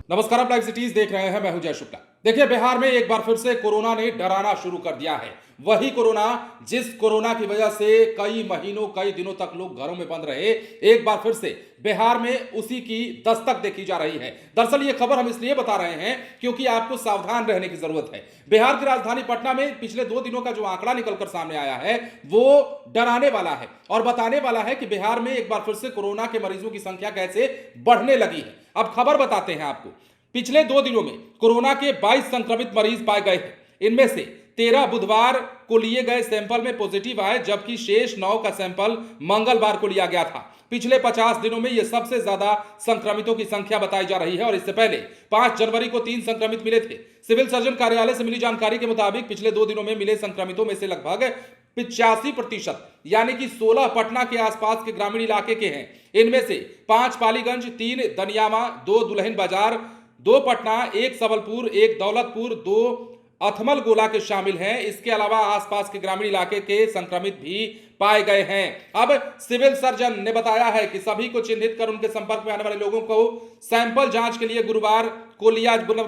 नमस्कार, आप live cities देख रहे हैं। मैं हूं जय शुक्ला। देखिए, बिहार में एक बार फिर से कोरोना ने डराना शुरू कर दिया है। वही कोरोना जिस कोरोना की वजह से कई महीनों कई दिनों तक लोग घरों में बंद रहे, एक बार फिर से बिहार में उसी की दस्तक देखी जा रही है। दरअसल ये खबर हम इसलिए बता रहे हैं क्योंकि आपको सावधान रहने की जरूरत है। बिहार की राजधानी पटना में पिछले 2 दिनों का जो आंकड़ा निकलकर सामने आया है वो डराने वाला है और बताने वाला है कि बिहार में एक बार फिर से कोरोना के मरीजों की संख्या कैसे बढ़ने लगी है। अब खबर बताते हैं आपको। पिछले 2 दिनों में कोरोना के 22 संक्रमित मरीज पाए गए हैं। इनमें से 13 बुधवार को लिए गए सैंपल में पॉजिटिव आए, जबकि शेष 9 का सैंपल मंगलवार को लिया गया था। पिछले 50 दिनों में यह सबसे ज्यादा संक्रमितों की संख्या बताई जा रही है और इससे पहले 5 जनवरी को 3 संक्रमित मिले थे। सिविल सर्जन कार्यालय से मिली जानकारी के मुताबिक पिछले 2 दिनों में मिले संक्रमितों में से लगभग 85% यानी कि 16 पटना के आसपास के ग्रामीण इलाके के हैं। इनमें से 5 पालीगंज, 3 दनियामा, 2 दुल्हिन बाजार, 2 पटना, 1 सबलपुर, 1 दौलतपुर, 2 अथमल गोला के शामिल हैं। इसके अलावा आसपास के ग्रामीण इलाके के संक्रमित भी पाए गए हैं। अब सिविल सर्जन ने बताया है कि सभी को चिन्हित कर उनके संपर्क में आने वाले लोगों को सैंपल जांच के लिए गुरुवार को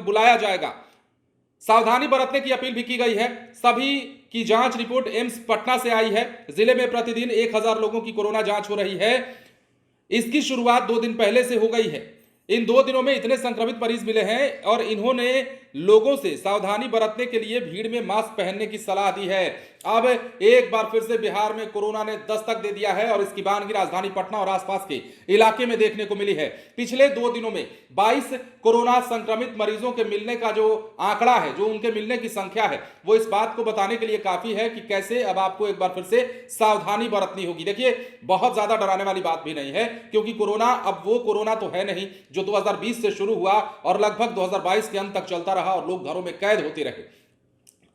बुलाया जाएगा। सावधानी बरतने की अपील भी की गई है। सभी की जांच रिपोर्ट एम्स पटना से आई है। जिले में प्रतिदिन 1000 लोगों की कोरोना जांच हो रही है। इसकी शुरुआत 2 दिन पहले से हो गई है। इन 2 दिनों में इतने संक्रमित मरीज मिले हैं और इन्होंने लोगों से सावधानी बरतने के लिए भीड़ में मास्क पहनने की सलाह दी है। अब एक बार फिर से बिहार में कोरोना ने दस्तक दे दिया है और इसकी बानगी राजधानी पटना और आसपास के इलाके में देखने को मिली है। पिछले 2 दिनों में 22 कोरोना संक्रमित मरीजों के मिलने का जो आंकड़ा है, जो उनके मिलने की संख्या है, वो इस बात को बताने के लिए काफी है कि कैसे अब आपको एक बार फिर से सावधानी बरतनी होगी। देखिए, बहुत ज्यादा डराने वाली बात भी नहीं है क्योंकि कोरोना अब वो कोरोना तो है नहीं जो 2020 से शुरू हुआ और लगभग 2022 के अंत तक चलता रहा और लोग घरों में कैद होते रहे।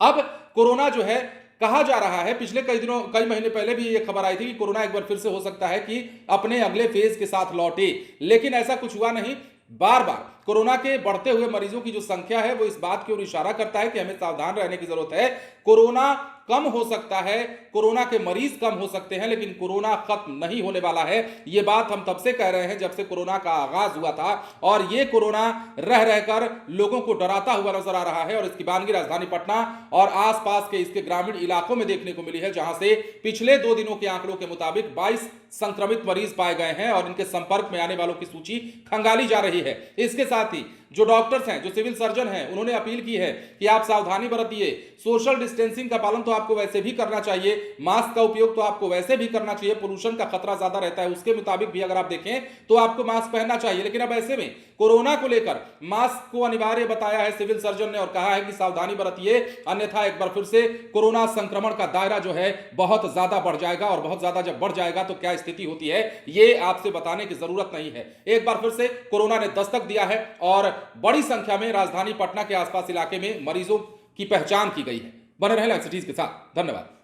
अब कोरोना जो है, कहा जा रहा है, पिछले कई महीने पहले भी यह खबर आई थी कि कोरोना एक बार फिर से हो सकता है कि अपने अगले फेज के साथ लौटे, लेकिन ऐसा कुछ हुआ नहीं। बार बार कोरोना के बढ़ते हुए मरीजों की जो संख्या है वो इस बात की ओर इशारा करता है कि हमें सावधान रहने की जरूरत है। कोरोना कम हो सकता है, कोरोना के मरीज कम हो सकते हैं, लेकिन कोरोना खत्म नहीं होने वाला है। ये बात हम तब से कह रहे हैं जब से कोरोना का आगाज हुआ था और ये कोरोना रह रहकर लोगों को डराता हुआ नजर आ रहा है और इसकी बानगी राजधानी पटना और आसपास के इसके ग्रामीण इलाकों में देखने को मिली है, जहां से पिछले 2 दिनों के आंकड़ों के मुताबिक 22 संक्रमित मरीज पाए गए हैं और इनके संपर्क में आने वालों की सूची खंगाली जा रही है। इसके साथ ही जो डॉक्टर्स हैं, जो सिविल सर्जन हैं, उन्होंने अपील की है कि आप सावधानी बरतिए। सोशल डिस्टेंसिंग का पालन तो आपको वैसे भी करना चाहिए, मास्क का उपयोग तो आपको वैसे भी करना चाहिए। पोल्यूशन का खतरा ज्यादा रहता है, उसके मुताबिक भी अगर आप देखें तो आपको मास्क पहनना चाहिए। लेकिन अब ऐसे में कोरोना को लेकर मास्क को अनिवार्य बताया है सिविल सर्जन ने और कहा है कि सावधानी बरतिए, अन्यथा एक बार फिर से कोरोना संक्रमण का दायरा जो है बहुत ज्यादा बढ़ जाएगा और बहुत ज्यादा जब बढ़ जाएगा तो क्या स्थिति होती है ये आपसे बताने की जरूरत नहीं है। एक बार फिर से कोरोना ने दस्तक दिया है और बड़ी संख्या में राजधानी पटना के आसपास इलाके में मरीजों की पहचान की गई है। बने रहें लाइव सिटीज के साथ। धन्यवाद।